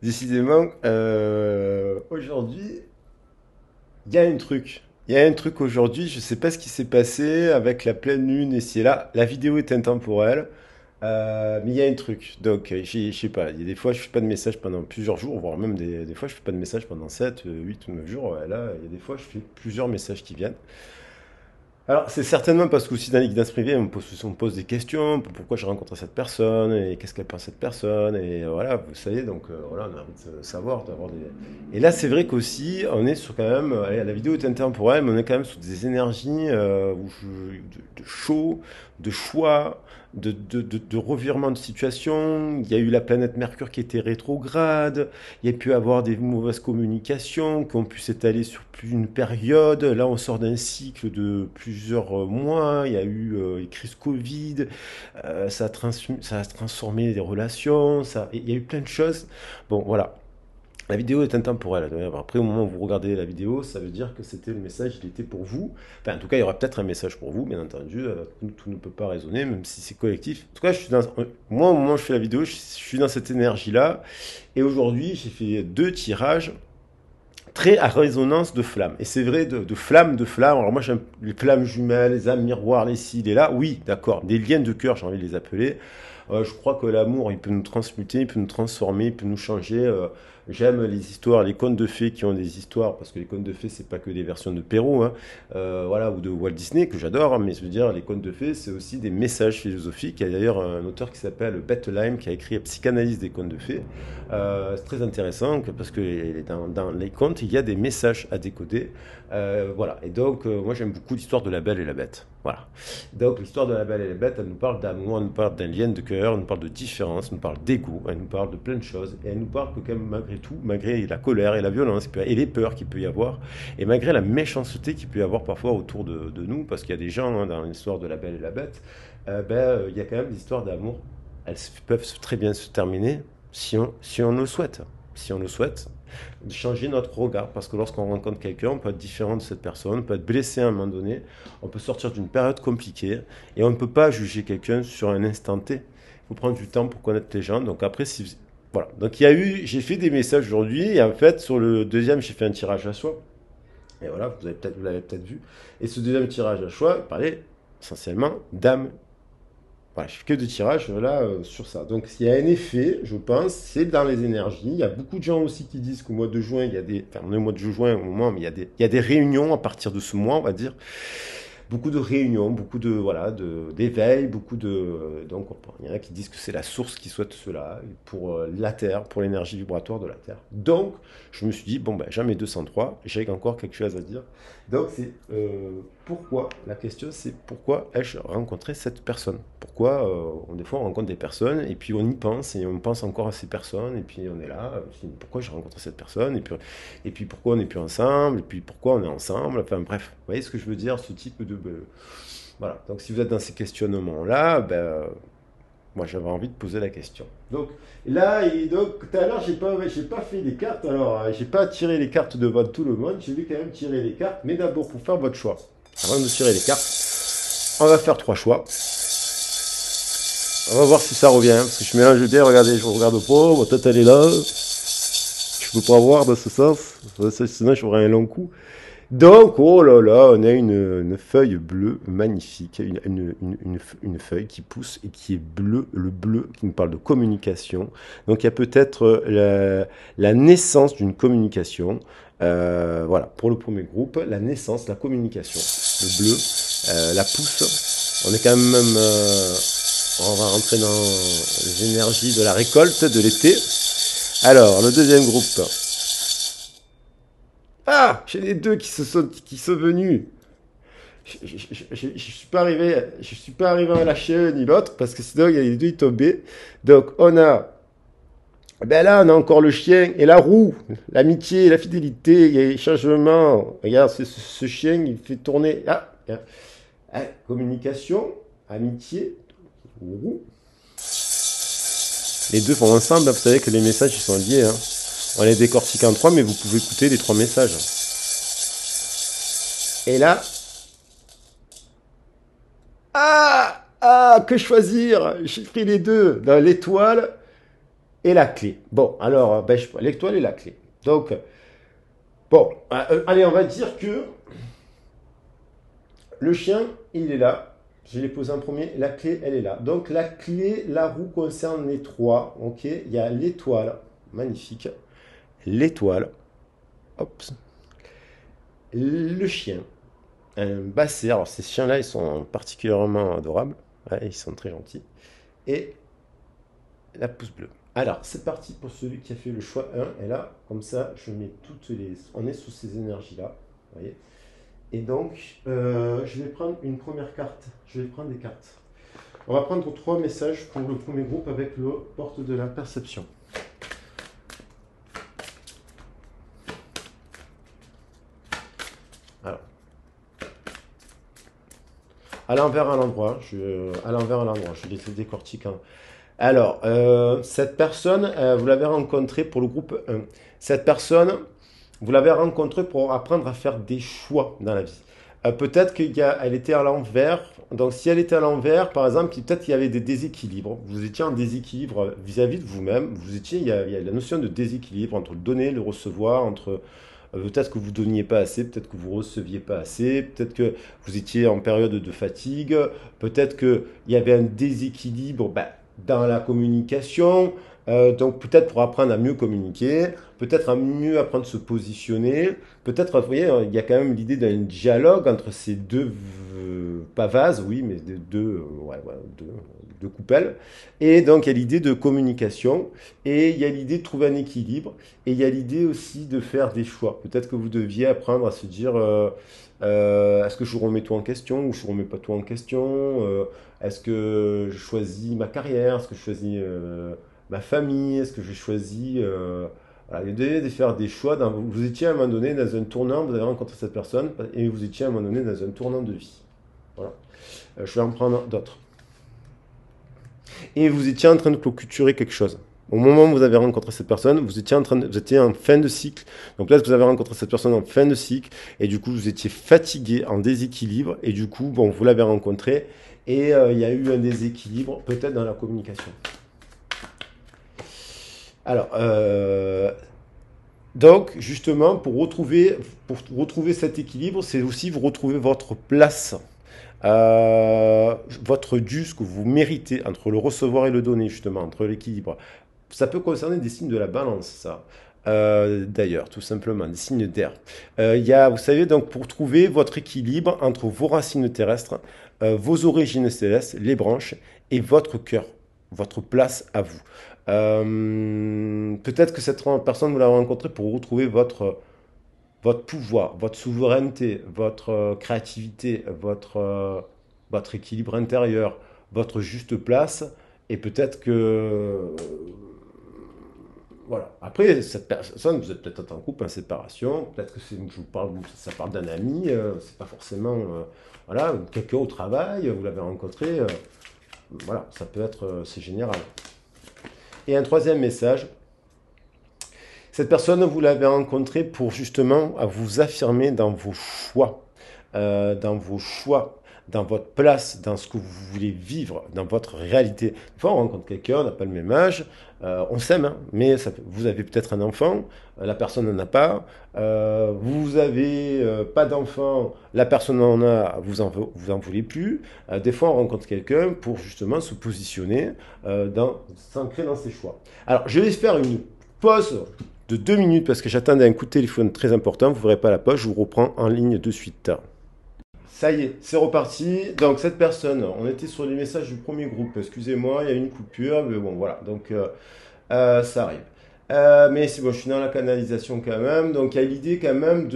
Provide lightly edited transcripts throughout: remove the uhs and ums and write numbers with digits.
Décidément, aujourd'hui, il y a un truc. Il y a un truc aujourd'hui, je sais pas ce qui s'est passé avec la pleine lune et c'est là. La vidéo est intemporelle, mais il y a un truc. Donc, je sais pas, il y a des fois, je fais pas de message pendant plusieurs jours, voire même des fois, je fais pas de message pendant 7, 8 ou 9 jours. Ouais, là, il y a des fois, je fais plusieurs messages qui viennent. Alors, c'est certainement parce qu'aussi dans les guidances privées, on me pose des questions, pourquoi j'ai rencontré cette personne, et qu'est-ce qu'elle pense cette personne, et voilà, vous savez, donc voilà, on a envie de savoir, d'avoir des... Et là, c'est vrai qu'aussi, on est sur quand même, allez, la vidéo est intemporelle, mais on est quand même sous des énergies de chaud, de choix, de revirement de situation. Il y a eu la planète Mercure qui était rétrograde, il y a pu avoir des mauvaises communications qui ont pu s'étaler sur plus une période. Là, on sort d'un cycle de plusieurs mois. Il y a eu les crises Covid. Ça a transformé les relations. Il y a eu plein de choses. Bon, voilà. La vidéo est intemporelle. Après, au moment où vous regardez la vidéo, ça veut dire que c'était le message, il était pour vous. Enfin, en tout cas, il y aura peut-être un message pour vous, bien entendu. Tout ne peut pas résonner, même si c'est collectif. En tout cas, moi, au moment où je fais la vidéo, je suis dans cette énergie-là. Et aujourd'hui, j'ai fait deux tirages très à résonance de flammes. Et c'est vrai, de flammes, de flammes. Alors moi, j'aime les flammes jumelles, les âmes miroirs, les ci, les là. Oui, d'accord. Des liens de cœur, j'ai envie de les appeler. Je crois que l'amour, il peut nous transmuter, il peut nous transformer, il peut nous changer. J'aime les histoires, les contes de fées qui ont des histoires, parce que les contes de fées, c'est pas que des versions de Perrault, hein, voilà, ou de Walt Disney, que j'adore, hein, mais je veux dire, les contes de fées, c'est aussi des messages philosophiques. Il y a d'ailleurs un auteur qui s'appelle Bettelheim, qui a écrit Psychanalyse des contes de fées. C'est très intéressant, parce que dans les contes, il y a des messages à décoder. Voilà, et donc, moi, j'aime beaucoup l'histoire de la Belle et la Bête. Voilà. Donc l'histoire de la Belle et la Bête, elle nous parle d'amour, elle nous parle d'un lien de cœur, elle nous parle de différence, elle nous parle d'ego, elle nous parle de plein de choses, et elle nous parle que quand même, malgré tout, malgré la colère et la violence et les peurs qu'il peut y avoir, et malgré la méchanceté qu'il peut y avoir parfois autour de nous, parce qu'il y a des gens hein, dans l'histoire de la Belle et la Bête, il y a quand même des histoires d'amour. Elles peuvent très bien se terminer si on le souhaite. Si on le souhaite, de changer notre regard. Parce que lorsqu'on rencontre quelqu'un, on peut être différent de cette personne, on peut être blessé à un moment donné, on peut sortir d'une période compliquée, et on ne peut pas juger quelqu'un sur un instant T. Il faut prendre du temps pour connaître les gens. Donc après, si... Voilà. Donc il y a eu, j'ai fait des messages aujourd'hui, et en fait, sur le deuxième, j'ai fait un tirage à soi. Et voilà, vous l'avez peut-être vu. Et ce deuxième tirage à soi, il parlait essentiellement d'âme. Voilà, je fais que de tirages là sur ça. Donc il y a un effet, je pense, c'est dans les énergies. Il y a beaucoup de gens aussi qui disent qu'au mois de juin, il y a des, enfin on est au mois de juin au moment, mais il y a des réunions à partir de ce mois, on va dire, beaucoup de réunions, beaucoup de voilà, d'éveil, beaucoup de donc il y en a qui disent que c'est la source qui souhaite cela pour la Terre, pour l'énergie vibratoire de la Terre. Donc je me suis dit bon ben jamais 203, j'ai encore quelque chose à dire. Donc c'est pourquoi la question c'est pourquoi ai-je rencontré cette personne? Pourquoi des fois on rencontre des personnes et puis on y pense et on pense encore à ces personnes et puis on est là, pourquoi j'ai rencontré cette personne et puis pourquoi on n'est plus ensemble, et puis pourquoi on est ensemble, enfin bref, vous voyez ce que je veux dire, ce type de... voilà, donc si vous êtes dans ces questionnements-là, moi j'avais envie de poser la question. Donc là, donc tout à l'heure, j'ai pas fait les cartes, alors j'ai pas tiré les cartes devant tout le monde, j'ai dû quand même tirer les cartes, mais d'abord pour faire votre choix. Avant de tirer les cartes, on va faire trois choix. On va voir si ça revient, parce que je mélange bien, regardez, je regarde pas, votre tête elle est là, je peux pas voir dans ce sens, sinon j'aurais un long coup. Donc, oh là là, on a une feuille bleue magnifique, une feuille qui pousse et qui est bleue, le bleu qui nous parle de communication. Donc, il y a peut-être la naissance d'une communication. Voilà, pour le premier groupe, la naissance, la communication. Le bleu, la pousse. On est quand même, on va rentrer dans les énergies de la récolte de l'été. Alors, le deuxième groupe. Ah, j'ai les deux qui sont venus. Je suis pas arrivé, je suis pas arrivé à lâcher l'un ni l'autre parce que sinon il y a les deux qui tombaient. Donc on a, ben là on a encore le chien et la roue, l'amitié, la fidélité, il y a les changements. Regarde, ce chien il fait tourner. Communication, amitié, roue. Les deux vont ensemble. Vous savez que les messages ils sont liés. Hein. On les décortique en trois, mais vous pouvez écouter les trois messages. Et là, que choisir? J'ai pris les deux. Dans l'étoile et la clé. Bon, alors, ben, l'étoile et la clé. Donc, bon, allez, on va dire que le chien, il est là. Je l'ai posé en premier. La clé, elle est là. Donc, la clé, la roue concerne les trois. Ok, il y a l'étoile. Magnifique. L'étoile. Hop. Le chien. Un basset. Alors, ces chiens-là, ils sont particulièrement adorables. Ouais, ils sont très gentils. Et la pouce bleue. Alors, c'est parti pour celui qui a fait le choix 1. Et là, comme ça, je mets toutes les... On est sous ces énergies-là. Vous voyez. Et donc, je vais prendre une première carte. Je vais prendre des cartes. On va prendre trois messages pour le premier groupe avec le porte de la perception. Alors, à l'envers, à l'endroit. À l'envers, à l'endroit. Je les décortique. Alors, cette personne, vous l'avez rencontrée pour le groupe 1. Cette personne, vous l'avez rencontrée pour apprendre à faire des choix dans la vie. Peut-être qu'elle était à l'envers. Donc, si elle était à l'envers, par exemple, peut-être qu'il y avait des déséquilibres. Vous étiez en déséquilibre vis-à-vis de vous-même. Il y a la notion de déséquilibre entre le donner et le recevoir, entre peut-être que vous ne donniez pas assez, peut-être que vous ne receviez pas assez, peut-être que vous étiez en période de fatigue, peut-être qu'il y avait un déséquilibre dans la communication, donc peut-être pour apprendre à mieux communiquer, peut-être à mieux apprendre à se positionner, peut-être, vous voyez, il y a quand même l'idée d'un dialogue entre ces deux, pas vases, oui, mais deux coupelles. Et donc il y a l'idée de communication, et il y a l'idée de trouver un équilibre, et il y a l'idée aussi de faire des choix. Peut-être que vous deviez apprendre à se dire, est-ce que je remets tout en question ou je ne remets pas tout en question, est-ce que je choisis ma carrière, est-ce que je choisis ma famille, est-ce que je choisis... voilà, il devait faire des choix. Vous étiez à un moment donné dans un tournant, vous avez rencontré cette personne, et vous étiez à un moment donné dans un tournant de vie. Voilà. Je vais en prendre d'autres. Et vous étiez en train de clôturer quelque chose. Au moment où vous avez rencontré cette personne, vous étiez en fin de cycle. Donc là, vous avez rencontré cette personne en fin de cycle, et du coup, vous étiez fatigué, en déséquilibre, et du coup, bon, vous l'avez rencontré, et il y a eu un déséquilibre, peut-être dans la communication. Alors, donc, justement, pour retrouver cet équilibre, c'est aussi vous retrouver votre place, votre dû, ce que vous méritez, entre le recevoir et le donner, justement, entre l'équilibre. Ça peut concerner des signes de la balance, ça. D'ailleurs, tout simplement, des signes d'air. Vous savez, donc, pour trouver votre équilibre entre vos racines terrestres, vos origines célestes, les branches, et votre cœur, votre place à vous. Peut-être que cette personne, vous l'avez rencontrée pour retrouver votre pouvoir, votre souveraineté, votre créativité, votre équilibre intérieur, votre juste place. Et peut-être que... voilà. Après, cette personne, vous êtes peut-être en couple, en séparation. Peut-être que ça parle d'un ami. C'est pas forcément... voilà, quelqu'un au travail, vous l'avez rencontré. Voilà, ça peut être... c'est général. Et un troisième message, cette personne, vous l'avez rencontrée pour justement vous affirmer dans vos choix, dans votre place, dans ce que vous voulez vivre, dans votre réalité. Des fois, on rencontre quelqu'un, on n'a pas le même âge, on s'aime, hein, mais vous avez peut-être un enfant, la personne n'en a pas, vous avez pas d'enfant, la personne en a, vous en voulez plus. Des fois, on rencontre quelqu'un pour justement se positionner, s'ancrer dans ses choix. Alors, je vais faire une pause de 2 minutes parce que j'attendais un coup de téléphone très important. Vous ne verrez pas la pause, je vous reprends en ligne de suite. Ça y est, c'est reparti. Donc cette personne, on était sur les messages du premier groupe. Excusez-moi, il y a une coupure, mais bon voilà. Donc ça arrive. Mais c'est bon, je suis dans la canalisation quand même. Donc il y a l'idée quand même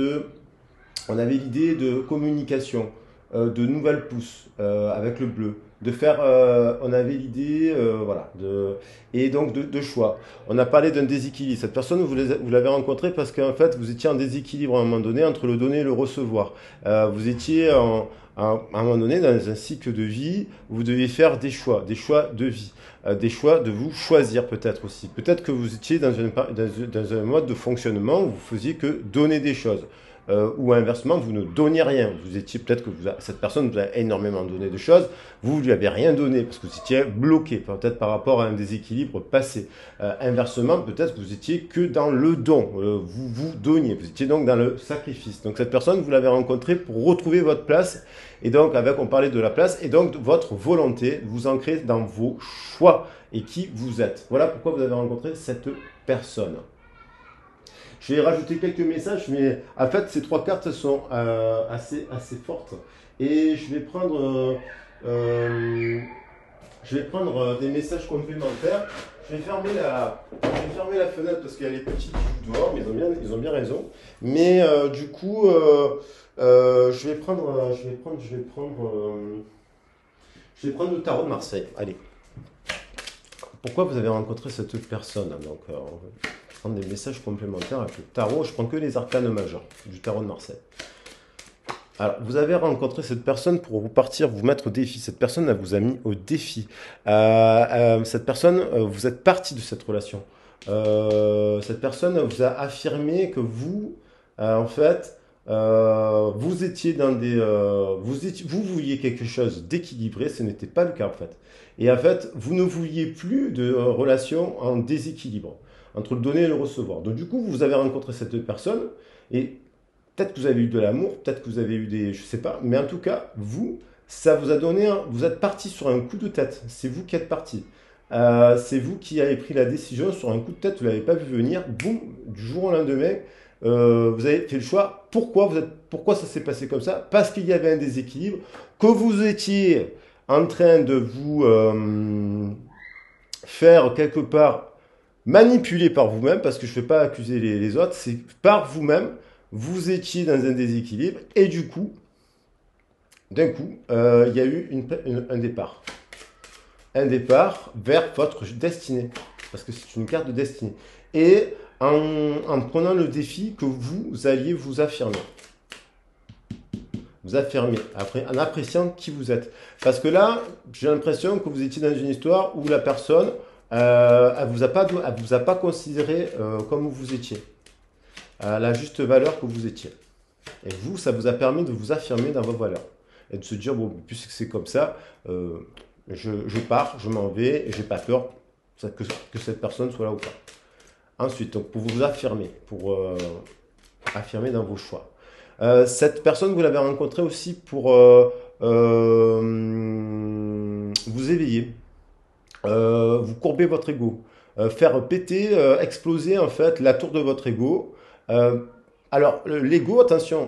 on avait l'idée de communication, de nouvelles pousses avec le bleu, de faire, on avait l'idée, voilà, et donc de choix. On a parlé d'un déséquilibre. Cette personne, vous l'avez rencontrée parce qu'en fait, vous étiez en déséquilibre à un moment donné entre le donner et le recevoir. Vous étiez à un moment donné dans un cycle de vie où vous deviez faire des choix de vie. Des choix de vous choisir peut-être aussi. Peut-être que vous étiez dans un mode de fonctionnement où vous faisiez que donner des choses. ou inversement, vous ne donniez rien. Vous étiez peut-être que cette personne vous a énormément donné de choses, vous lui avez rien donné parce que vous étiez bloqué, peut-être par rapport à un déséquilibre passé. Inversement, peut-être que vous étiez que dans le don, vous donniez, vous étiez donc dans le sacrifice. Donc cette personne, vous l'avez rencontrée pour retrouver votre place, et donc on parlait de la place, et donc votre volonté, vous ancrez dans vos choix et qui vous êtes. Voilà pourquoi vous avez rencontré cette personne. Je vais rajouter quelques messages, mais en fait, ces trois cartes sont assez fortes. Et je vais prendre des messages complémentaires. Je vais fermer la fenêtre parce qu'il y a les petits qui jouent dehors, mais ils ont bien raison. Mais du coup, je vais prendre le tarot de Marseille. Allez. Pourquoi vous avez rencontré cette personne? Donc, on va prendre des messages complémentaires avec le tarot. Je prends que les arcanes majeures du tarot de Marseille. Alors, vous avez rencontré cette personne pour vous partir, vous mettre au défi. Cette personne, elle vous a mis au défi. Cette personne, vous êtes parti de cette relation. Cette personne vous a affirmé que vous, en fait, vous étiez dans des, vous vouliez quelque chose d'équilibré, ce n'était pas le cas en fait. Et en fait, vous ne vouliez plus de relation en déséquilibre entre le donner et le recevoir. Donc du coup, vous avez rencontré cette personne et peut-être que vous avez eu de l'amour, peut-être que vous avez eu des, je sais pas, mais en tout cas, vous, ça vous a donné, vous êtes parti sur un coup de tête. C'est vous qui êtes parti. C'est vous qui avez pris la décision sur un coup de tête, vous l'avez pas vu venir, boum, du jour au lendemain. Vous avez fait le choix. Pourquoi ça s'est passé comme ça? Parce qu'il y avait un déséquilibre, que vous étiez en train de vous faire quelque part manipuler par vous-même, parce que je ne vais pas accuser les autres, c'est par vous-même, vous étiez dans un déséquilibre, et du coup, d'un coup, il y a eu un départ. Un départ vers votre destinée, parce que c'est une carte de destinée. Et en prenant le défi que vous alliez vous affirmer. Vous affirmer, après, en appréciant qui vous êtes. Parce que là, j'ai l'impression que vous étiez dans une histoire où la personne, elle vous a pas considéré comme vous étiez, à la juste valeur que vous étiez. Et vous, ça vous a permis de vous affirmer dans vos valeurs. Et de se dire, bon, puisque c'est comme ça, je pars, je m'en vais, et j'ai pas peur que cette personne soit là ou pas. Ensuite, donc pour vous affirmer, pour affirmer dans vos choix. Cette personne, vous l'avez rencontrée aussi pour vous éveiller, vous courber votre ego, faire péter, exploser en fait la tour de votre ego. Alors, l'ego, attention,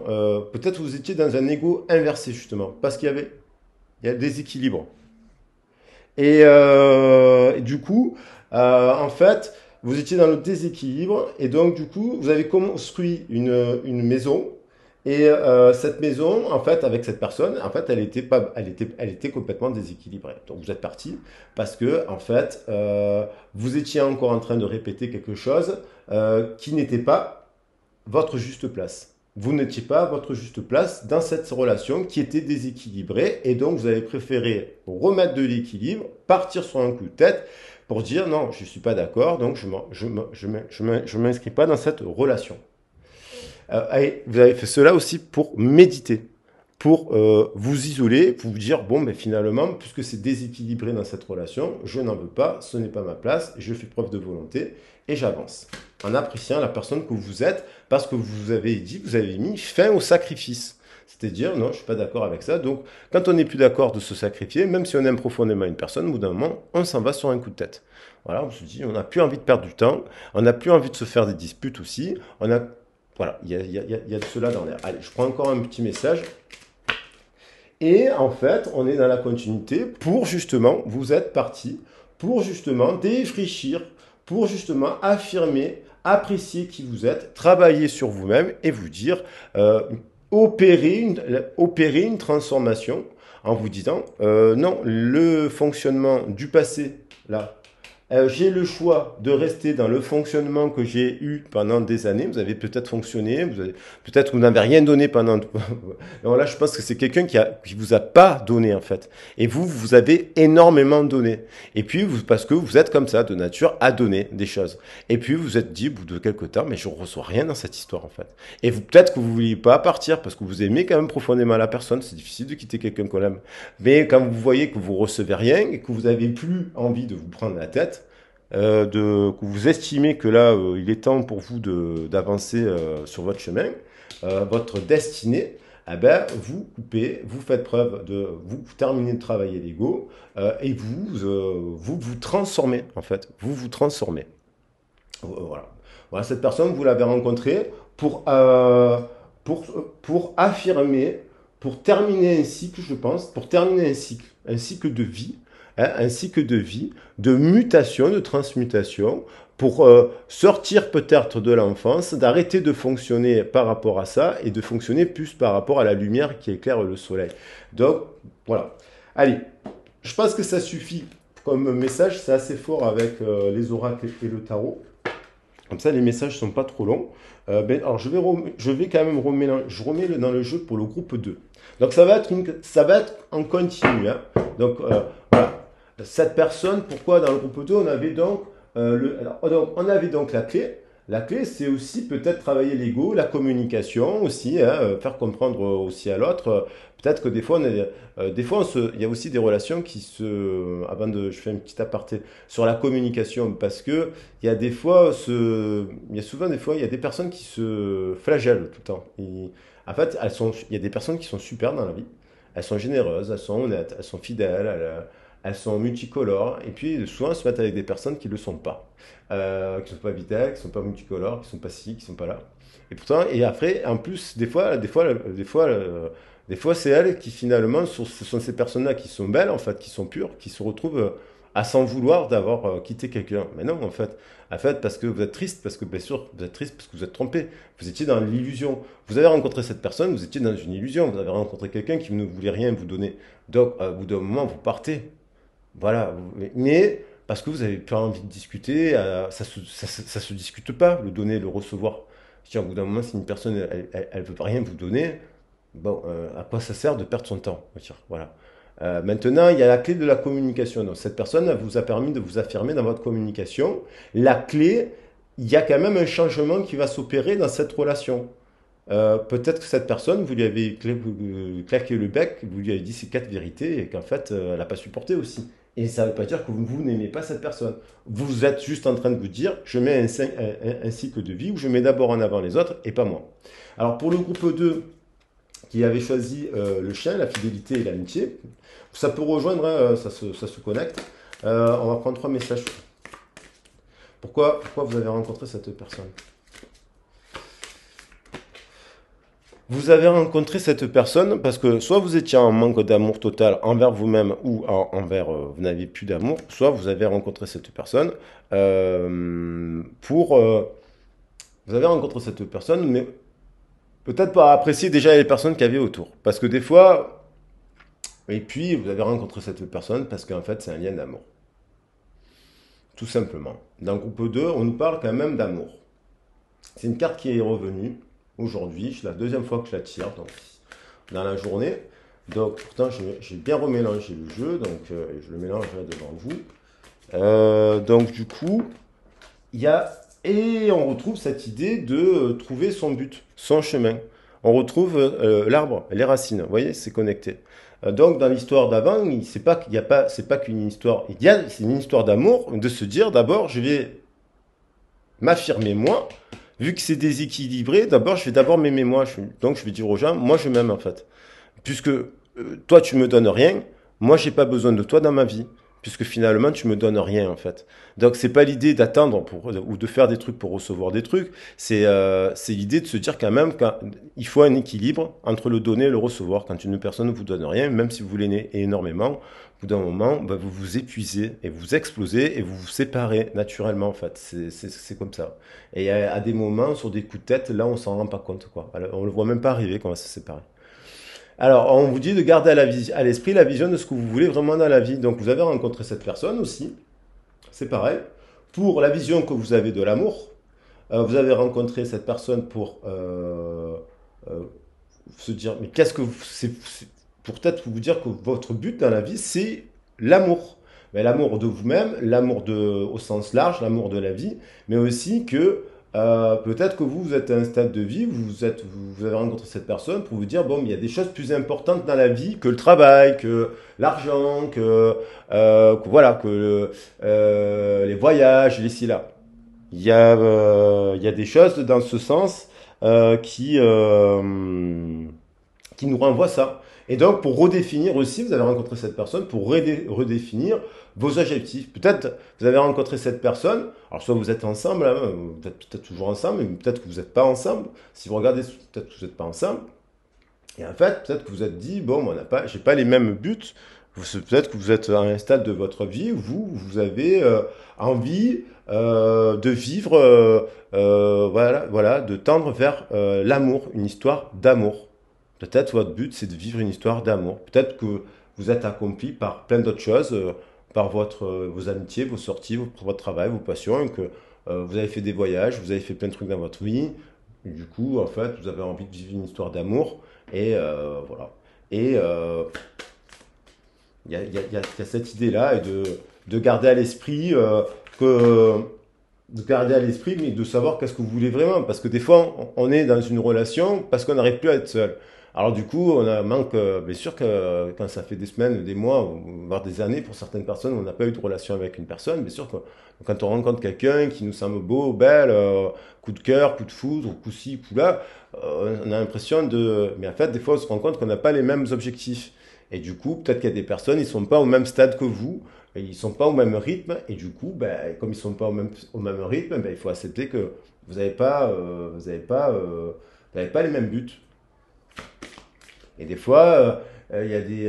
peut-être vous étiez dans un ego inversé justement, parce qu'il y a des équilibres. Et du coup, en fait, vous étiez dans le déséquilibre et donc du coup, vous avez construit une maison et cette maison, en fait, avec cette personne, en fait, elle était complètement déséquilibrée. Donc vous êtes parti parce que, en fait, vous étiez encore en train de répéter quelque chose qui n'était pas votre juste place. Vous n'étiez pas à votre juste place dans cette relation qui était déséquilibrée et donc vous avez préféré remettre de l'équilibre, partir sur un coup de tête pour dire non, je ne suis pas d'accord, donc je m'inscris pas dans cette relation. Et vous avez fait cela aussi pour méditer, pour vous isoler, pour vous dire bon, ben finalement, puisque c'est déséquilibré dans cette relation, je n'en veux pas, ce n'est pas ma place, je fais preuve de volonté et j'avance. En appréciant la personne que vous êtes, parce que vous avez dit, vous avez mis fin au sacrifice. C'est-à-dire, non, je ne suis pas d'accord avec ça. Donc, quand on n'est plus d'accord de se sacrifier, même si on aime profondément une personne, au bout d'un moment, on s'en va sur un coup de tête. Voilà, on se dit, on n'a plus envie de perdre du temps, on n'a plus envie de se faire des disputes aussi. Voilà, il y a de cela dans l'air. Allez, je prends encore un petit message. Et en fait, on est dans la continuité pour justement, vous êtes parti pour justement défrichir, pour justement affirmer, apprécier qui vous êtes, travailler sur vous-même et vous dire, opérer une transformation en vous disant, non, le fonctionnement du passé, là, J'ai le choix de rester dans le fonctionnement que j'ai eu pendant des années. Vous avez peut-être fonctionné, peut-être que vous n'avez rien donné pendant. Alors là, je pense que c'est quelqu'un qui vous a pas donné en fait. Et vous, vous avez énormément donné. Et puis, parce que vous êtes comme ça, de nature, à donner des choses. Et puis, vous vous êtes dit, au bout de quelques temps, mais je ne reçois rien dans cette histoire en fait. Et vous, peut-être que vous ne vouliez pas partir parce que vous aimez quand même profondément la personne. C'est difficile de quitter quelqu'un qu'on aime. Mais quand vous voyez que vous recevez rien et que vous n'avez plus envie de vous prendre la tête, que vous estimez que là, il est temps pour vous d'avancer sur votre chemin, votre destinée, eh ben, vous coupez, vous faites preuve vous terminez de travailler l'ego et vous transformez en fait, vous vous transformez. Voilà. Voilà, cette personne, vous l'avez rencontrée pour affirmer, pour terminer un cycle, je pense, pour terminer un cycle de vie, hein, un cycle de vie, de mutation, de transmutation, pour sortir peut-être de l'enfance, d'arrêter de fonctionner par rapport à ça et de fonctionner plus par rapport à la lumière qui éclaire le soleil. Donc, voilà. Allez, je pense que ça suffit comme message, c'est assez fort avec les oracles et le tarot. Comme ça, les messages ne sont pas trop longs. Alors, je vais quand même je remets dans le jeu pour le groupe 2. Donc, ça va être en continu. Hein. Donc, voilà. Cette personne, pourquoi dans le groupe 2, on avait donc, on avait donc la clé. La clé, c'est aussi peut-être travailler l'ego, la communication aussi, hein, faire comprendre aussi à l'autre. Peut-être que des fois, il y a aussi des relations qui se... je fais une petite aparté sur la communication, parce que il y a des fois, il y a souvent des fois, il y a des personnes qui se flagellent tout le temps. En fait, il y a des personnes qui sont super dans la vie. Elles sont généreuses, elles sont honnêtes, elles sont fidèles, elles sont multicolores. Et puis, souvent, elles se mettent avec des personnes qui ne le sont pas. Qui ne sont pas vitales, qui ne sont pas multicolores, qui ne sont pas ci, qui ne sont pas là. Et pourtant, et après, en plus, des fois, c'est elles qui finalement, ce sont ces personnes-là qui sont belles, en fait, qui sont pures, qui se retrouvent à s'en vouloir d'avoir quitté quelqu'un. Mais non, en fait, parce que vous êtes triste, parce que bien sûr, vous êtes triste parce que vous êtes trompé. Vous étiez dans l'illusion. Vous avez rencontré cette personne, vous étiez dans une illusion. Vous avez rencontré quelqu'un qui ne voulait rien vous donner. Donc, au bout d'un moment, vous partez. Voilà. Mais parce que vous n'avez pas envie de discuter, ça se discute pas, le donner, le recevoir. Au bout d'un moment, si une personne, elle veut rien vous donner, bon, à quoi ça sert de perdre son temps? Voilà. Maintenant, il y a la clé de la communication. Donc, cette personne elle vous a permis de vous affirmer dans votre communication. La clé, il y a quand même un changement qui va s'opérer dans cette relation. Peut-être que cette personne, vous lui avez claqué le bec, vous lui avez dit ces 4 vérités et qu'en fait, elle n'a pas supporté aussi. Et ça ne veut pas dire que vous n'aimez pas cette personne. Vous êtes juste en train de vous dire, je mets un cycle de vie où je mets d'abord en avant les autres et pas moi. Alors pour le groupe 2, qui avait choisi le chien, la fidélité et l'amitié, ça peut rejoindre, hein, ça se connecte. On va prendre 3 messages. Pourquoi vous avez rencontré cette personne? Vous avez rencontré cette personne parce que soit vous étiez en manque d'amour total envers vous-même ou envers vous n'aviez plus d'amour, soit vous avez rencontré cette personne vous avez rencontré cette personne, mais peut-être pas apprécier déjà les personnes qu'il y avait autour. Parce que des fois, et puis vous avez rencontré cette personne parce qu'en fait c'est un lien d'amour. Tout simplement. Dans le groupe 2, on nous parle quand même d'amour. C'est une carte qui est revenue aujourd'hui, c'est la deuxième fois que je la tire donc, dans la journée. Donc pourtant j'ai bien remélangé le jeu, donc je le mélangerai devant vous. Donc du coup, et on retrouve cette idée de trouver son but, son chemin. On retrouve l'arbre, les racines, vous voyez, c'est connecté. Donc dans l'histoire d'avant, c'est pas qu'une histoire, c'est une histoire d'amour, de se dire d'abord je vais m'affirmer moi. Vu que c'est déséquilibré, d'abord, je vais d'abord m'aimer moi. Donc, je vais dire aux gens, moi, je m'aime en fait. Puisque toi, tu me donnes rien, moi, j'ai pas besoin de toi dans ma vie. Puisque finalement, tu me donnes rien en fait. Donc, c'est pas l'idée d'attendre ou de faire des trucs pour recevoir des trucs. C'est l'idée de se dire quand même qu'il faut un équilibre entre le donner et le recevoir. Quand une personne ne vous donne rien, même si vous l'aimez énormément, au bout d'un moment, bah, vous vous épuisez et vous explosez et vous vous séparez naturellement en fait. C'est comme ça. Et à des moments, sur des coups de tête, là, on s'en rend pas compte quoi. Alors, on le voit même pas arriver qu'on va se séparer. Alors, on vous dit de garder à l'esprit la vision de ce que vous voulez vraiment dans la vie. Donc, vous avez rencontré cette personne aussi. C'est pareil. Pour la vision que vous avez de l'amour, vous avez rencontré cette personne pour euh, se dire, mais qu'est-ce que pour peut-être vous dire que votre but dans la vie, c'est l'amour. Mais l'amour de vous-même, au sens large, l'amour de la vie, mais aussi que peut-être que vous êtes à un stade de vie, vous avez rencontré cette personne pour vous dire, bon, mais il y a des choses plus importantes dans la vie que le travail, que l'argent, voilà, les voyages, les ci, là. Il y a des choses dans ce sens qui nous renvoient ça. Et donc, pour redéfinir aussi, vous avez rencontré cette personne pour redéfinir vos objectifs. Peut-être vous avez rencontré cette personne, alors soit vous êtes ensemble, hein, vous êtes peut-être toujours ensemble, mais peut-être que vous n'êtes pas ensemble. Si vous regardez, peut-être que vous n'êtes pas ensemble. Et en fait, peut-être que vous êtes dit, bon, on n'a pas, j'ai pas les mêmes buts. Peut-être que vous êtes à un stade de votre vie où vous avez envie de vivre, voilà, de tendre vers l'amour, une histoire d'amour. Peut-être votre but, c'est de vivre une histoire d'amour. Peut-être que vous êtes accompli par plein d'autres choses, par vos amitiés, vos sorties, votre travail, vos passions, et que vous avez fait des voyages, vous avez fait plein de trucs dans votre vie. Du coup, en fait, vous avez envie de vivre une histoire d'amour. Et voilà. Et il y a cette idée-là et de garder à l'esprit que de garder à l'esprit, mais de savoir qu'est-ce que vous voulez vraiment. Parce que des fois, on est dans une relation parce qu'on n'arrive plus à être seul. Alors du coup, on a manque, bien sûr que quand ça fait des semaines, des mois, voire des années, pour certaines personnes, on n'a pas eu de relation avec une personne. Bien sûr que quand on rencontre quelqu'un qui nous semble beau, belle, coup de cœur, coup de foudre, coup ci, coup là, on a l'impression de... Mais en fait, des fois, on se rend compte qu'on n'a pas les mêmes objectifs. Et du coup, peut-être qu'il y a des personnes, ils ne sont pas au même stade que vous, et ils ne sont pas au même rythme, et du coup, ben, comme ils ne sont pas au même rythme, ben, il faut accepter que vous n'avez pas, vous avez pas les mêmes buts. Et des fois, il y a des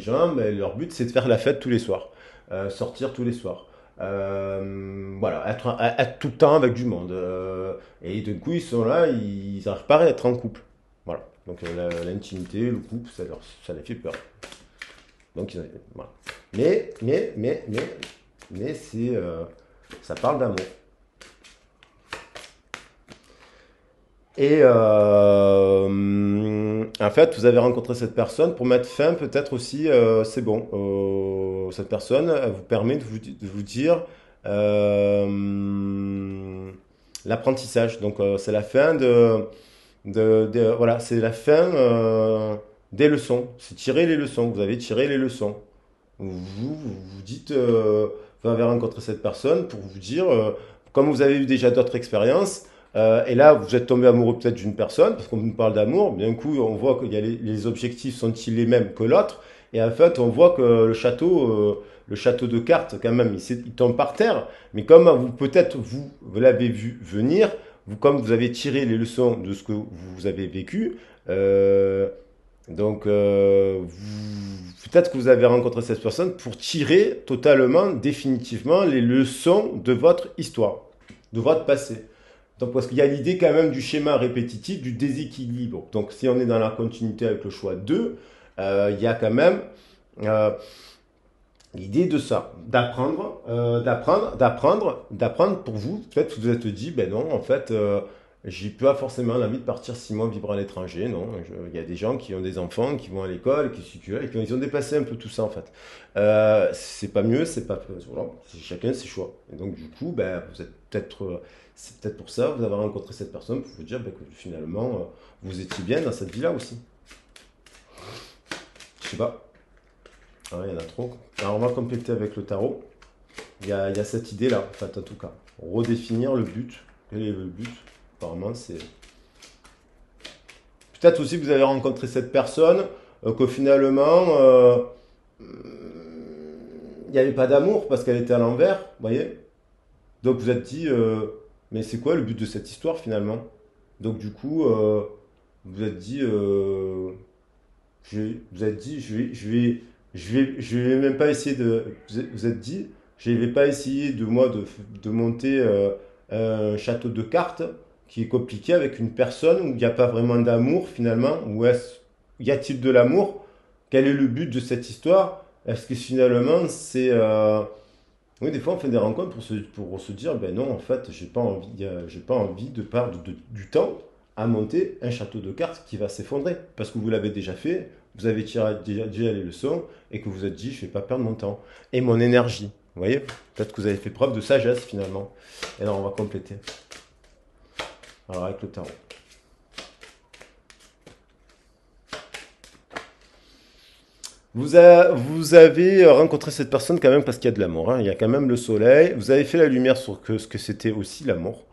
gens, ben, leur but c'est de faire la fête tous les soirs, sortir tous les soirs. Voilà, être tout le temps avec du monde. Et du coup, ils sont là, ils n'arrivent pas à être en couple. Voilà. Donc l'intimité, le couple, ça les fait peur. Donc, voilà. Mais ça parle d'amour. Et en fait, vous avez rencontré cette personne pour mettre fin, peut-être aussi, c'est bon. Cette personne, elle vous permet de vous dire euh, l'apprentissage. Donc, c'est la fin voilà, c'est la fin des leçons. C'est tirer les leçons. Vous avez tiré les leçons. Vous dites, vous avez rencontré cette personne pour vous dire, comme vous avez eu déjà d'autres expériences, et là vous êtes tombé amoureux peut-être d'une personne, parce qu'on nous parle d'amour, bien coup on voit que les objectifs sont-ils les mêmes que l'autre, et en fait on voit que le château de cartes quand même, il tombe par terre, mais comme peut-être vous l'avez vu venir, comme vous avez tiré les leçons de ce que vous avez vécu, donc, peut-être que vous avez rencontré cette personne pour tirer totalement, définitivement, les leçons de votre histoire, de votre passé. Donc, parce qu'il y a l'idée quand même du schéma répétitif, du déséquilibre. Donc, si on est dans la continuité avec le choix 2, il y a quand même euh, l'idée de ça, d'apprendre pour vous. Peut-être que vous vous êtes dit, ben non, en fait, j'ai pas forcément envie de partir 6 mois vivre à l'étranger. Non, il y a des gens qui ont des enfants, qui vont à l'école, ils ont dépassé un peu tout ça en fait. C'est pas mieux, c'est pas, voilà, c'est chacun ses choix. Et donc du coup, ben, c'est peut-être pour ça que vous avez rencontré cette personne pour vous dire ben, que finalement, vous étiez bien dans cette vie-là aussi. Je sais pas. Ah, il y en a trop. Alors on va compléter avec le tarot. Il y a cette idée-là, en fait, en tout cas. Redéfinir le but. Quel est le but? Apparemment, c'est. Peut-être aussi que vous avez rencontré cette personne, que finalement, il n'y avait pas d'amour parce qu'elle était à l'envers, vous voyez? Donc vous êtes dit, mais c'est quoi le but de cette histoire finalement? Donc du coup, vous êtes dit, vous êtes dit, je vais même pas essayer vous êtes dit, je vais pas essayer de monter un château de cartes qui est compliqué avec une personne où il n'y a pas vraiment d'amour finalement. Y a-t-il de l'amour? Quel est le but de cette histoire? Est-ce que finalement Oui, des fois, on fait des rencontres pour se dire, ben non, en fait, j'ai pas envie de perdre du temps à monter un château de cartes qui va s'effondrer. Parce que vous l'avez déjà fait, vous avez tiré déjà les leçons et que vous êtes dit, je vais pas perdre mon temps et mon énergie. Vous voyez? Peut-être que vous avez fait preuve de sagesse finalement. Et là, on va compléter. Alors, avec le tarot. Vous avez rencontré cette personne quand même parce qu'il y a de l'amour, hein. Il y a quand même le soleil. Vous avez fait la lumière sur ce que c'était aussi l'amour.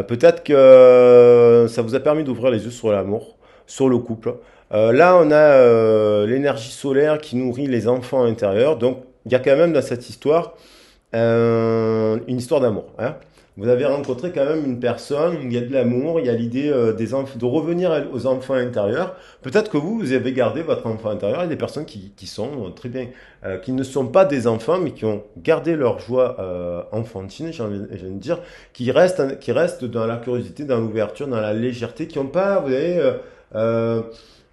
Peut-être que ça vous a permis d'ouvrir les yeux sur l'amour, sur le couple. Là, on a l'énergie solaire qui nourrit les enfants intérieurs. Donc, il y a quand même dans cette histoire une histoire d'amour, hein. Vous avez rencontré quand même une personne, il y a de l'amour, il y a l'idée de revenir aux enfants intérieurs. Peut-être que vous avez gardé votre enfant intérieur. Il y a des personnes qui sont très bien, qui ne sont pas des enfants, mais qui ont gardé leur joie enfantine, j'ai envie de dire, qui restent dans la curiosité, dans l'ouverture, dans la légèreté, qui ont pas, vous savez,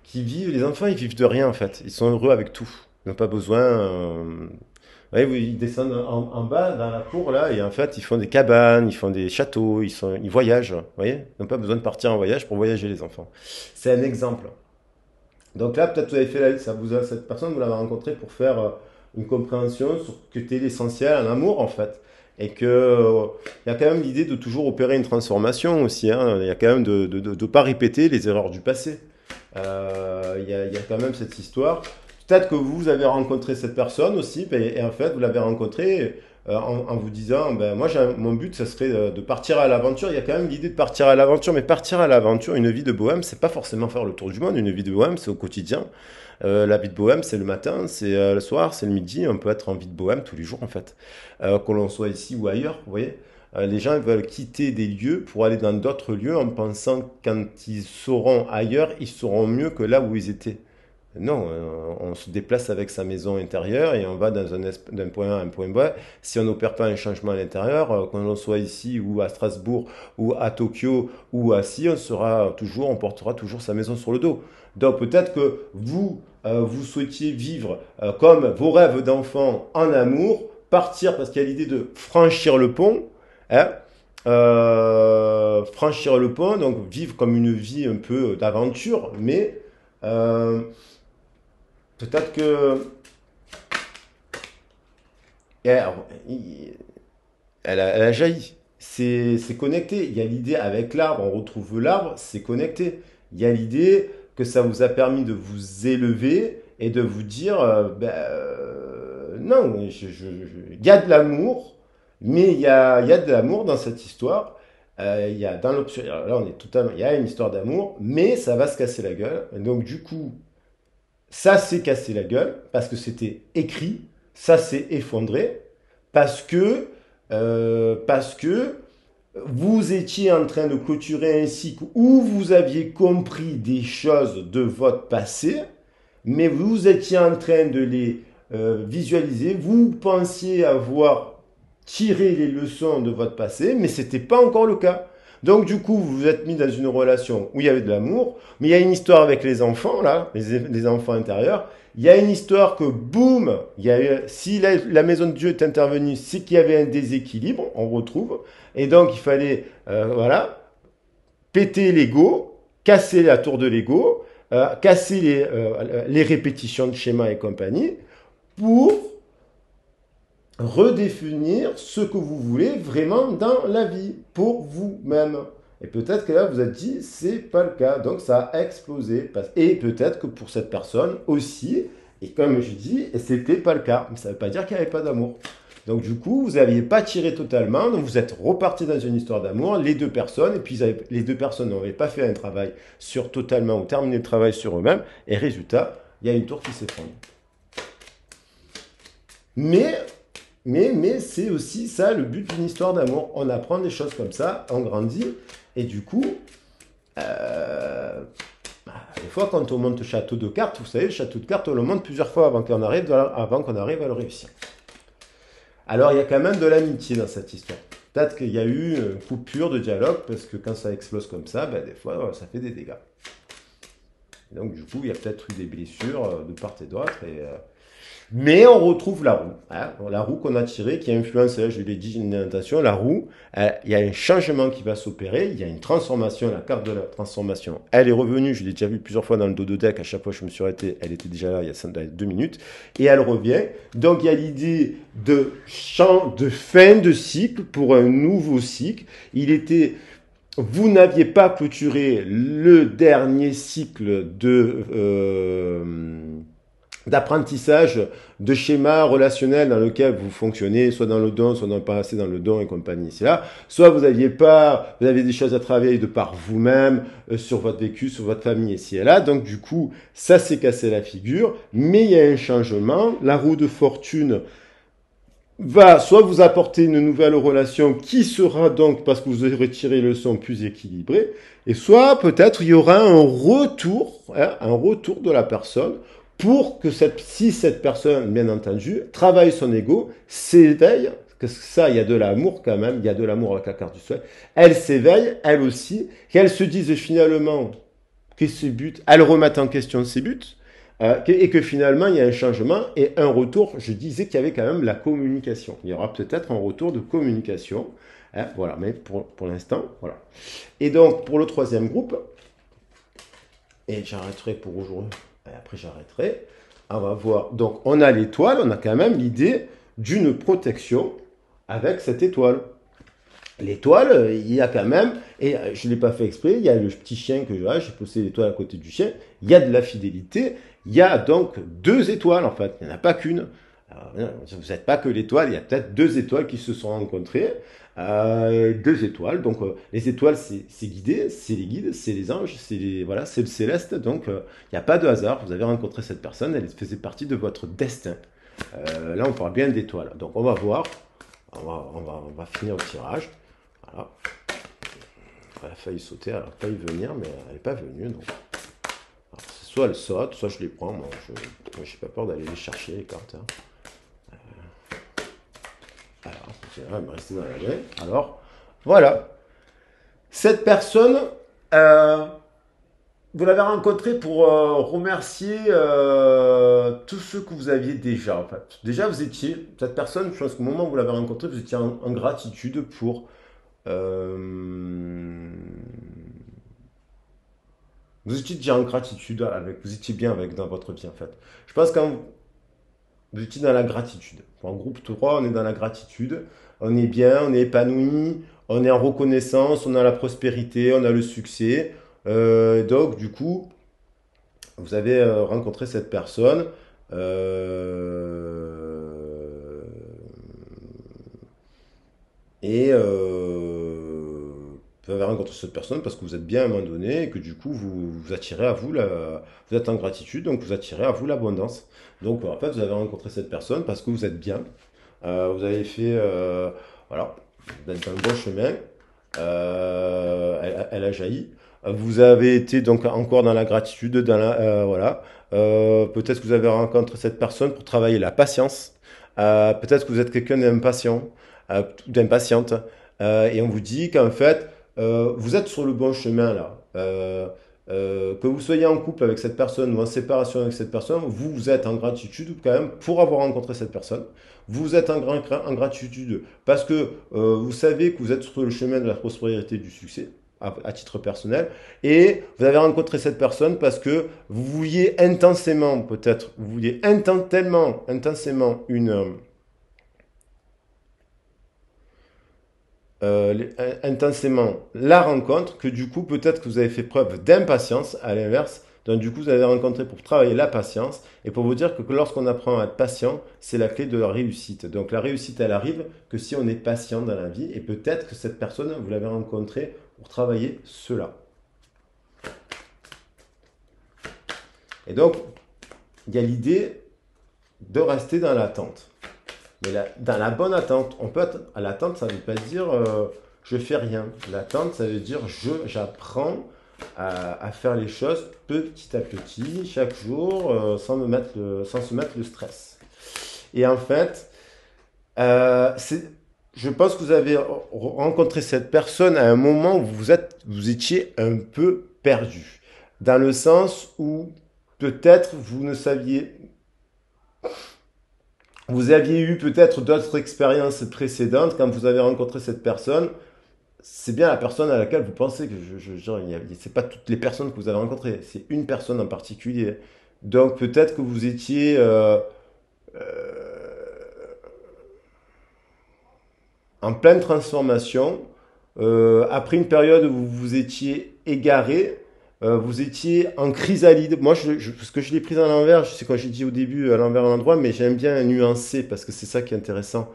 qui vivent, les enfants, ils vivent de rien en fait. Ils sont heureux avec tout. Ils n'ont pas besoin. Ouais, oui, ils descendent en bas dans la cour là et en fait ils font des cabanes, ils font des châteaux, ils voyagent. Vous voyez, ils n'ont pas besoin de partir en voyage pour voyager les enfants. C'est un exemple. Donc là, peut-être vous avez fait cette personne, vous l'avez rencontrée pour faire une compréhension sur ce que était l'essentiel, un amour en fait. Et que il y a quand même l'idée de toujours opérer une transformation aussi, hein. Il y a quand même de ne pas répéter les erreurs du passé. Il y a quand même cette histoire. Peut-être que vous avez rencontré cette personne aussi, et en fait, vous l'avez rencontrée en vous disant, ben, moi, mon but, ce serait de partir à l'aventure. Il y a quand même l'idée de partir à l'aventure, mais partir à l'aventure, une vie de bohème, c'est pas forcément faire le tour du monde. Une vie de bohème, c'est au quotidien. La vie de bohème, c'est le matin, c'est le soir, c'est le midi. On peut être en vie de bohème tous les jours, en fait. Que l'on soit ici ou ailleurs, vous voyez. Les gens veulent quitter des lieux pour aller dans d'autres lieux en pensant que quand ils seront ailleurs, ils seront mieux que là où ils étaient. Non, on se déplace avec sa maison intérieure et on va d'un point A à un point B. Si on n'opère pas un changement à l'intérieur, qu'on soit ici ou à Strasbourg ou à Tokyo ou à Si, on portera toujours sa maison sur le dos. Donc peut-être que vous, vous souhaitiez vivre comme vos rêves d'enfant en amour, partir parce qu'il y a l'idée de franchir le pont, hein, franchir le pont, donc vivre comme une vie un peu d'aventure, mais euh, peut-être que elle, elle a jailli. C'est connecté. Il y a l'idée avec l'arbre, on retrouve l'arbre, c'est connecté. Il y a l'idée que ça vous a permis de vous élever et de vous dire, non, il y a de l'amour, mais il y a de l'amour dans cette histoire. Il y a dans l'option, là on est totalement, il y a une histoire d'amour, mais ça va se casser la gueule. Et donc du coup, ça s'est cassé la gueule parce que c'était écrit, ça s'est effondré parce que vous étiez en train de clôturer un cycle où vous aviez compris des choses de votre passé, mais vous étiez en train de les visualiser, vous pensiez avoir tiré les leçons de votre passé, mais ce n'était pas encore le cas. Donc du coup, vous vous êtes mis dans une relation où il y avait de l'amour, mais il y a une histoire avec les enfants, là, les enfants intérieurs. Il y a une histoire que, boum, si la maison de Dieu est intervenue, c'est qu'il y avait un déséquilibre, on retrouve. Et donc, il fallait, voilà, péter l'ego, casser la tour de l'ego, casser les répétitions de schémas et compagnie, pour redéfinir ce que vous voulez vraiment dans la vie, pour vous-même. Et peut-être que là, vous êtes dit, c'est pas le cas. Donc, ça a explosé. Et peut-être que pour cette personne aussi, et comme je dis, c'était pas le cas. Mais ça ne veut pas dire qu'il n'y avait pas d'amour. Donc, du coup, vous n'aviez pas tiré totalement. Donc, vous êtes reparti dans une histoire d'amour, les deux personnes. Et puis, les deux personnes n'avaient pas fait un travail sur totalement ou terminé le travail sur eux-mêmes. Et résultat, il y a une tour qui s'effondre. Mais mais c'est aussi ça le but d'une histoire d'amour. On apprend des choses comme ça, on grandit, et du coup, euh, des fois quand on monte le château de cartes, vous savez, le château de cartes, on le monte plusieurs fois avant qu'on arrive à le réussir. Alors il y a quand même de l'amitié dans cette histoire. Peut-être qu'il y a eu une coupure de dialogue, parce que quand ça explose comme ça, ben, des fois, ça fait des dégâts. Et donc du coup, il y a peut-être eu des blessures de part et d'autre, Mais on retrouve la roue, hein, la roue qu'on a tirée, qui influence, là, je l'ai dit, une orientation, la roue, il y a un changement qui va s'opérer, il y a une transformation, la carte de la transformation, elle est revenue, je l'ai déjà vu plusieurs fois dans le dos de deck, à chaque fois que je me suis arrêté, elle était déjà là il y a 2 minutes, et elle revient. Donc il y a l'idée de de fin de cycle pour un nouveau cycle. Il était vous n'aviez pas clôturé le dernier cycle d'apprentissage de schéma relationnel dans lequel vous fonctionnez, soit dans le don, soit dans le passé, dans le don et compagnie. C'est là. Soit vous avez des choses à travailler de par vous-même, sur votre vécu, sur votre famille ici et là. Donc, du coup, ça s'est cassé la figure, mais il y a un changement. La roue de fortune va soit vous apporter une nouvelle relation qui sera donc, parce que vous aurez tiré le son, plus équilibré, et soit peut-être il y aura un retour de la personne pour que si cette personne, bien entendu, travaille son ego, s'éveille, parce que ça, il y a de l'amour quand même, il y a de l'amour avec la carte du soleil, elle s'éveille, elle aussi, qu'elle se dise finalement que ses buts, elle remette en question ses buts, et que finalement il y a un changement et un retour. Je disais qu'il y avait quand même la communication. Il y aura peut-être un retour de communication. Hein, voilà, mais pour l'instant, voilà. Et donc pour le troisième groupe, et j'arrêterai pour aujourd'hui, et après j'arrêterai, on va voir. Donc on a l'étoile, on a quand même l'idée d'une protection avec cette étoile. L'étoile, il y a quand même, et je ne l'ai pas fait exprès, il y a le petit chien que j'ai posé l'étoile à côté du chien, il y a de la fidélité, il y a donc deux étoiles en fait, il n'y en a pas qu'une. Vous n'êtes pas que l'étoile, il y a peut-être deux étoiles qui se sont rencontrées, deux étoiles, donc les étoiles c'est guidé, c'est les guides, c'est les anges, voilà, c'est le céleste, donc il n'y a pas de hasard, vous avez rencontré cette personne, elle faisait partie de votre destin. Là on parle bien d'étoiles, donc on va voir, on va finir le tirage. Voilà. Elle a failli sauter, elle a failli venir, mais elle n'est pas venue. Donc. Alors, soit elle saute, soit je les prends. Moi, je n'ai pas peur d'aller les chercher, les cartes. Hein. Alors, elle me restait dans la main. Alors, voilà. Cette personne, euh, vous l'avez rencontrée pour remercier tous ceux que vous aviez déjà, en fait. Déjà, vous étiez, cette personne, je pense qu'au moment où vous l'avez rencontrée, vous étiez en gratitude pour euh, vous étiez déjà en gratitude avec, vous étiez bien avec dans votre vie en fait. Je pense que quand vous étiez dans la gratitude. En groupe 3, on est dans la gratitude, on est bien, on est épanoui, on est en reconnaissance, on a la prospérité, on a le succès. Donc du coup, vous avez rencontré cette personne. euh, et vous avez rencontré cette personne parce que vous êtes bien à un moment donné et que du coup vous attirez à vous vous êtes en gratitude, donc vous attirez à vous l'abondance. Donc en fait vous avez rencontré cette personne parce que vous êtes bien. Vous avez fait voilà, vous êtes dans le bon chemin. Elle a jailli. Vous avez été donc encore dans la gratitude, voilà. Peut-être que vous avez rencontré cette personne pour travailler la patience. Peut-être que vous êtes quelqu'un d'impatient, d'impatiente, et on vous dit qu'en fait vous êtes sur le bon chemin là. Que vous soyez en couple avec cette personne ou en séparation avec cette personne, vous êtes en gratitude quand même pour avoir rencontré cette personne. Vous êtes en gratitude parce que vous savez que vous êtes sur le chemin de la prospérité, du succès, à titre personnel, et vous avez rencontré cette personne parce que vous vouliez intensément, peut-être, vous vouliez tellement intensément intensément la rencontre que du coup peut-être que vous avez fait preuve d'impatience à l'inverse. Donc du coup vous avez rencontré pour travailler la patience et pour vous dire que lorsqu'on apprend à être patient, c'est la clé de la réussite. Donc la réussite elle arrive que si on est patient dans la vie et peut-être que cette personne vous l'avez rencontrée pour travailler cela. Et donc il y a l'idée de rester dans l'attente. Mais dans la bonne attente, on peut être à l'attente, ça ne veut pas dire je fais rien. L'attente, ça veut dire j'apprends à faire les choses petit à petit, chaque jour, sans se mettre le stress. Et en fait, je pense que vous avez rencontré cette personne à un moment où vous étiez un peu perdu. Dans le sens où peut-être vous ne saviez Vous aviez eu peut-être d'autres expériences précédentes quand vous avez rencontré cette personne. C'est bien la personne à laquelle vous pensez que genre, c'est pas toutes les personnes que vous avez rencontrées, c'est une personne en particulier. Donc peut-être que vous étiez en pleine transformation, après une période où vous vous étiez égaré, vous étiez en chrysalide. Moi, parce que je l'ai pris à l'envers, je sais quand j'ai dit au début à l'envers à l'endroit, mais j'aime bien nuancer parce que c'est ça qui est intéressant.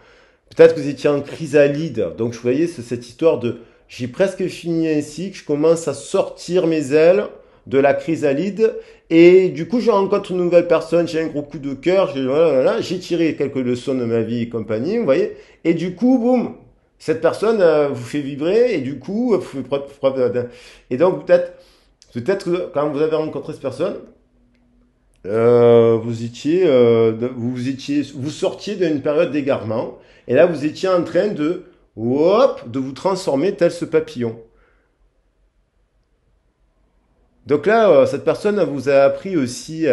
Peut-être que vous étiez en chrysalide, donc je voyais cette histoire de j'ai presque fini ainsi, que je commence à sortir mes ailes de la chrysalide, et du coup je rencontre une nouvelle personne, j'ai un gros coup de cœur, voilà, j'ai tiré quelques leçons de ma vie et compagnie, vous voyez, et du coup, boum, cette personne vous fait vibrer, et du coup, vous fait et donc peut-être que quand vous avez rencontré cette personne, vous sortiez d'une période d'égarement, et là vous étiez en train de vous transformer tel ce papillon. Donc là, cette personne vous a appris aussi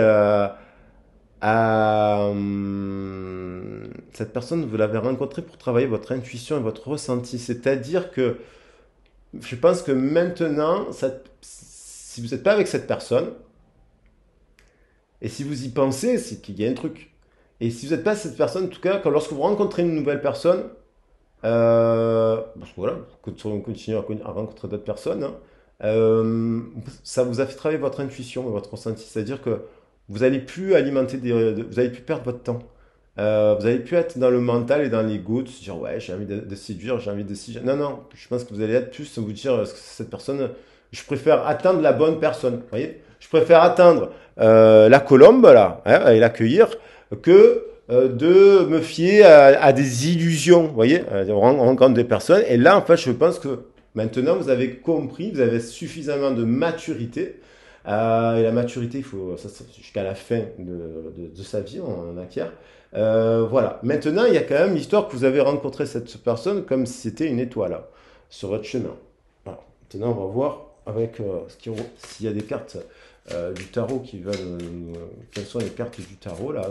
cette personne, vous l'avez rencontrée pour travailler votre intuition et votre ressenti. C'est-à-dire que je pense que maintenant, si vous n'êtes pas avec cette personne, et si vous y pensez, c'est qu'il y a un truc. Et si vous n'êtes pas cette personne, en tout cas, lorsque vous rencontrez une nouvelle personne, parce que voilà, on continue à rencontrer d'autres personnes, hein, ça vous a fait travailler votre intuition et votre ressenti. C'est-à-dire que vous n'allez plus vous n'allez plus perdre votre temps. Vous n'allez plus être dans le mental et dans l'ego, de se dire ouais, j'ai envie de séduire, j'ai envie de séduire. Non, non, je pense que vous allez être plus vous dire est-ce que cette personne, je préfère attendre la bonne personne. Vous voyez, je préfère attendre la colombe là, hein, et l'accueillir que de me fier à des illusions, vous voyez, on rencontre des personnes, et là, en fait, je pense que maintenant, vous avez compris, vous avez suffisamment de maturité, et la maturité, il faut, ça, jusqu'à la fin de sa vie, on en acquiert. Voilà. Maintenant, il y a quand même l'histoire que vous avez rencontré cette personne comme si c'était une étoile hein, sur votre chemin. Voilà. Maintenant, on va voir avec s'il y a des cartes du tarot qui veulent. Quelles sont les cartes du tarot là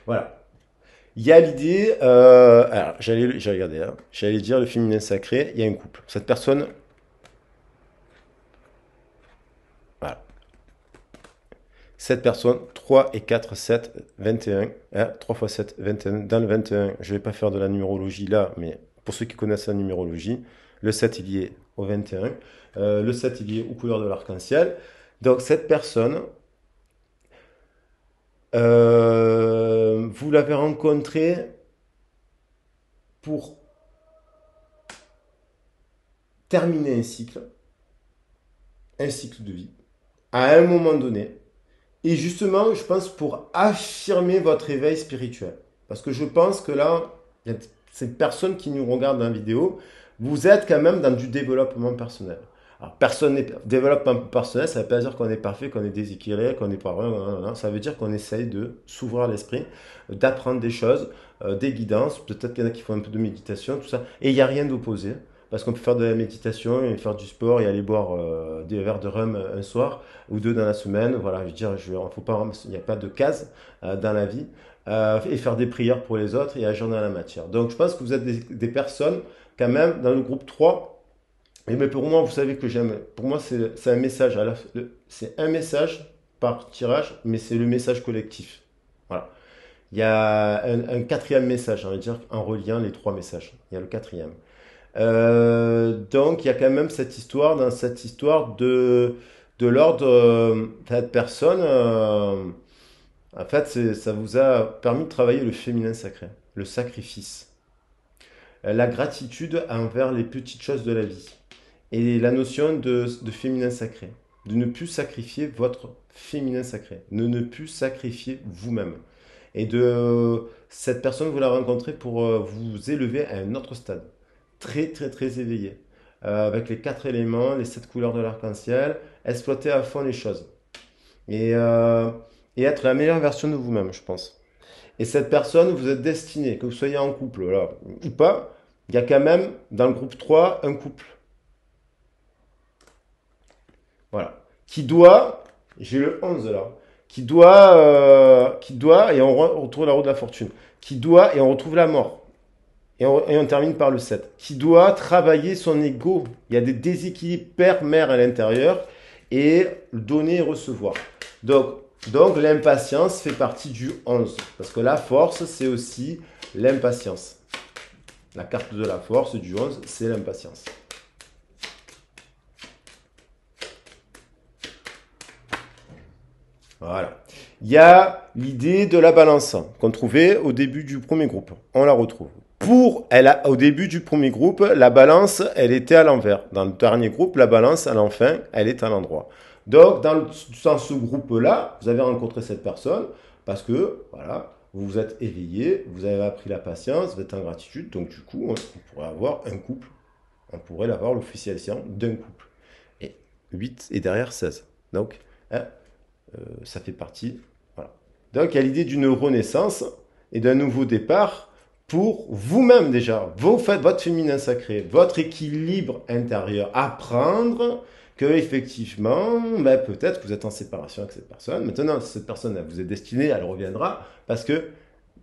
Voilà. Il y a l'idée. Alors, j'ai regardé. Hein, j'allais dire le féminin sacré. Il y a un couple. Cette personne. Voilà. Cette personne, 3 et 4, 7, 21. Hein, 3 fois 7, 21. Dans le 21, je ne vais pas faire de la numérologie là, mais pour ceux qui connaissent la numérologie, le 7 il y est au 21. Le 7 il y est aux couleurs de l'arc-en-ciel. Donc, cette personne, vous l'avez rencontrée pour terminer un cycle de vie, à un moment donné. Et justement, je pense pour affirmer votre éveil spirituel. Parce que je pense que là, il y a ces personnes qui nous regardent dans la vidéo, vous êtes quand même dans du développement personnel. Alors, personne n'est développement personnel, ça ne veut pas dire qu'on est parfait, qu'on est déséquilibré, qu'on n'est pas vrai. Non, non, non. Ça veut dire qu'on essaye de s'ouvrir l'esprit, d'apprendre des choses, des guidances. Peut-être qu'il y en a qui font un peu de méditation, tout ça. Et il n'y a rien d'opposé. Parce qu'on peut faire de la méditation et faire du sport et aller boire des verres de rhum un soir ou deux dans la semaine. Voilà, je veux dire, faut pas, il n'y a pas de case dans la vie. Et faire des prières pour les autres et agir dans la matière. Donc je pense que vous êtes des personnes quand même dans le groupe 3. Mais pour moi, vous savez que j'aime. Pour moi, c'est un message. C'est un message par tirage, mais c'est le message collectif. Voilà. Il y a un quatrième message, on va dire, en reliant les trois messages. Il y a le quatrième. Donc il y a quand même cette histoire, dans cette histoire de l'ordre, cette personne, en fait, ça vous a permis de travailler le féminin sacré, le sacrifice, la gratitude envers les petites choses de la vie, et la notion de féminin sacré, de ne plus sacrifier votre féminin sacré, de ne plus sacrifier vous-même. Et cette personne, vous la rencontrez pour vous élever à un autre stade très très très éveillé, avec les quatre éléments, les sept couleurs de l'arc-en-ciel, exploiter à fond les choses et, euh, et être la meilleure version de vous-même, je pense. Et cette personne, vous êtes destiné, que vous soyez en couple là, ou pas, il y a quand même dans le groupe 3 un couple. Voilà. J'ai le 11 là, qui doit, et on retrouve la roue de la fortune, qui doit, et on retrouve la mort. Et on termine par le 7, qui doit travailler son ego. Il y a des déséquilibres père-mère à l'intérieur, et donner et recevoir. Donc, l'impatience fait partie du 11, parce que la force, c'est aussi l'impatience. La carte de la force du 11, c'est l'impatience. Voilà. Il y a l'idée de la balance qu'on trouvait au début du premier groupe. On la retrouve. Au début du premier groupe, la balance, elle était à l'envers. Dans le dernier groupe, la balance, à l'enfin, elle est à l'endroit. Donc, dans ce groupe-là, vous avez rencontré cette personne parce que, voilà, vous vous êtes éveillé, vous avez appris la patience, vous êtes en gratitude. Donc, du coup, on pourrait avoir un couple. On pourrait l'avoir l'officialisation d'un couple. Et 8 et derrière 16. Donc, hein, ça fait partie. Voilà. Donc, il y a l'idée d'une renaissance et d'un nouveau départ pour vous-même déjà. Vous faites votre féminin sacré, votre équilibre intérieur. Apprendre que effectivement, peut-être que vous êtes en séparation avec cette personne. Maintenant, cette personne elle vous est destinée, elle reviendra parce que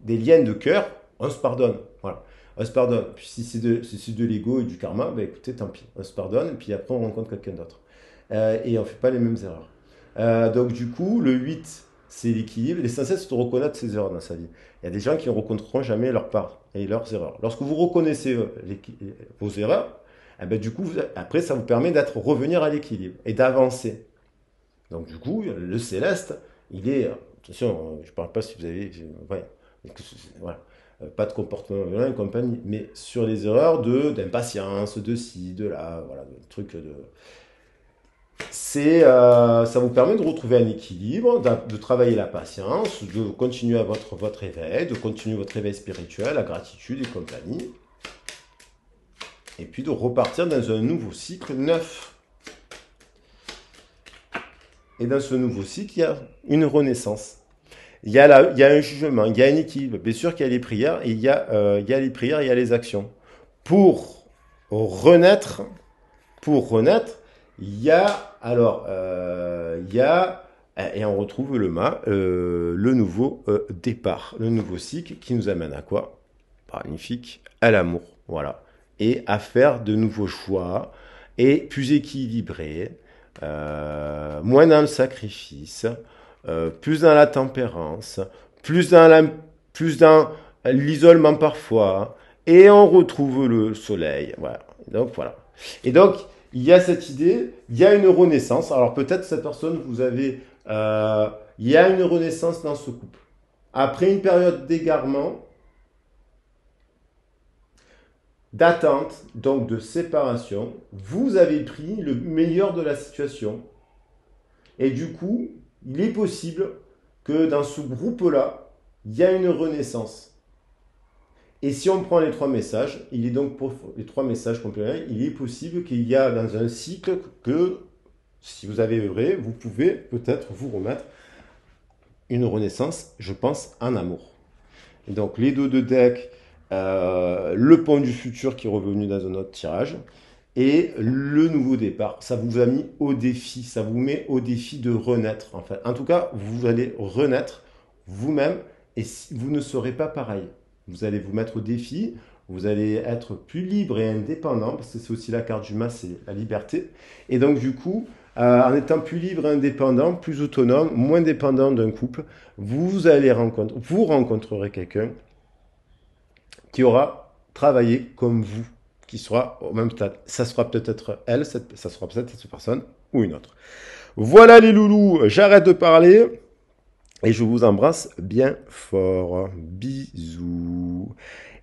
des liens de cœur, on se pardonne. Voilà. On se pardonne. Puis si c'est de l'ego et du karma, écoutez, tant pis. On se pardonne et puis après on rencontre quelqu'un d'autre. Et on ne fait pas les mêmes erreurs. Donc du coup, le 8, c'est l'équilibre. L'essentiel, c'est de reconnaître ses erreurs dans sa vie. Il y a des gens qui ne rencontreront jamais leur part et leurs erreurs. Lorsque vous reconnaissez vos erreurs, du coup, après, ça vous permet revenir à l'équilibre et d'avancer. Donc du coup, le céleste, il est... Attention, je ne parle pas si vous avez... Ouais, voilà. Pas de comportement violent et compagnie, mais sur les erreurs d'impatience, de ci, de là, voilà, de trucs de... Ça vous permet de retrouver un équilibre, de travailler la patience, de continuer à votre éveil, de continuer votre éveil spirituel, la gratitude et compagnie. Et puis de repartir dans un nouveau cycle neuf. Et dans ce nouveau cycle, il y a une renaissance. Il y a un jugement, il y a un équilibre. Bien sûr qu'il y a les prières, et il y a les prières, il y a les actions. Pour renaître, il y a, et on retrouve le nouveau départ, le nouveau cycle qui nous amène à quoi? Magnifique, à l'amour, voilà. Et à faire de nouveaux choix, et plus équilibrés, moins dans le sacrifice, plus dans la tempérance, plus dans l'isolement parfois, et on retrouve le soleil, voilà. Donc, voilà. Et donc, il y a cette idée, il y a une renaissance. Alors peut-être cette personne, il y a une renaissance dans ce couple. Après une période d'égarement, d'attente, donc de séparation, vous avez pris le meilleur de la situation. Et du coup, il est possible que dans ce groupe-là, il y a une renaissance. Et si on prend les trois messages, il est donc pour les trois messages complémentaires, il est possible qu'il y a dans un cycle que, si vous avez œuvré, vous pouvez peut-être vous remettre une renaissance, je pense, en amour. Et donc les deux de deck, le pont du futur qui est revenu dans un autre tirage, et le nouveau départ. Ça vous a mis au défi, ça vous met au défi de renaître. En fait. En tout cas, vous allez renaître vous-même, et vous ne serez pas pareil. Vous allez vous mettre au défi, vous allez être plus libre et indépendant, parce que c'est aussi la carte du mas, c'est la liberté. Et donc du coup, en étant plus libre et indépendant, plus autonome, moins dépendant d'un couple, vous rencontrerez quelqu'un qui aura travaillé comme vous, qui sera au même stade. Ça sera peut-être elle, ça sera peut-être cette personne ou une autre. Voilà les loulous, j'arrête de parler. Et je vous embrasse bien fort. Bisous.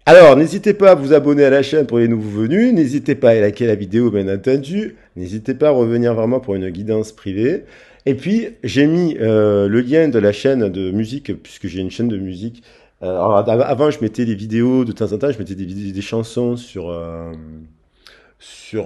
Alors, n'hésitez pas à vous abonner à la chaîne pour les nouveaux venus. N'hésitez pas à liker la vidéo, bien entendu. N'hésitez pas à revenir vers moi pour une guidance privée. Et puis, j'ai mis le lien de la chaîne de musique, puisque j'ai une chaîne de musique. Alors, avant, je mettais des vidéos, de temps en temps, je mettais des chansons sur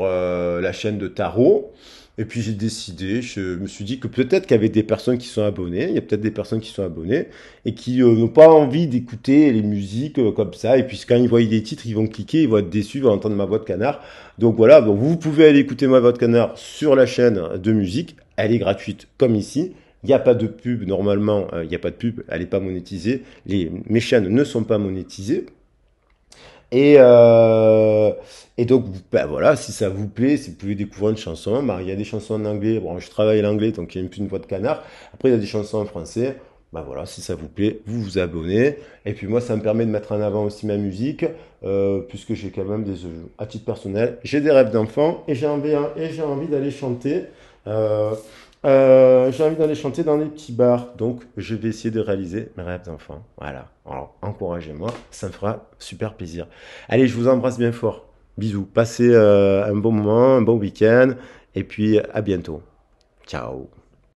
la chaîne de tarot. Et puis j'ai décidé, je me suis dit que peut-être qu'il y avait des personnes qui sont abonnées, il y a peut-être des personnes qui sont abonnées et qui n'ont pas envie d'écouter les musiques comme ça. Et puis quand ils voient des titres, ils vont cliquer, ils vont être déçus, ils vont entendre ma voix de canard. Donc voilà, donc vous pouvez aller écouter ma voix de canard sur la chaîne de musique elle est gratuite comme ici. Il n'y a pas de pub, normalement, il n'y a pas de pub, elle n'est pas monétisée. Mes chaînes ne sont pas monétisées. Et, euh, et donc, ben voilà, si ça vous plaît, si vous pouvez découvrir une chanson, ben, il y a des chansons en anglais. Bon, je travaille l'anglais, donc il y a une voix de canard. Après, il y a des chansons en français. Ben voilà, si ça vous plaît, vous vous abonnez. Et puis moi, ça me permet de mettre en avant aussi ma musique, puisque j'ai quand même à titre personnel, j'ai des rêves d'enfant et j'ai envie d'aller chanter. euh, j'ai envie d'aller chanter dans les petits bars, donc je vais essayer de réaliser mes rêves d'enfant. Voilà. Alors, encouragez-moi, ça me fera super plaisir. Allez, je vous embrasse bien fort. Bisous. Passez un bon moment, un bon week-end, et puis à bientôt. Ciao.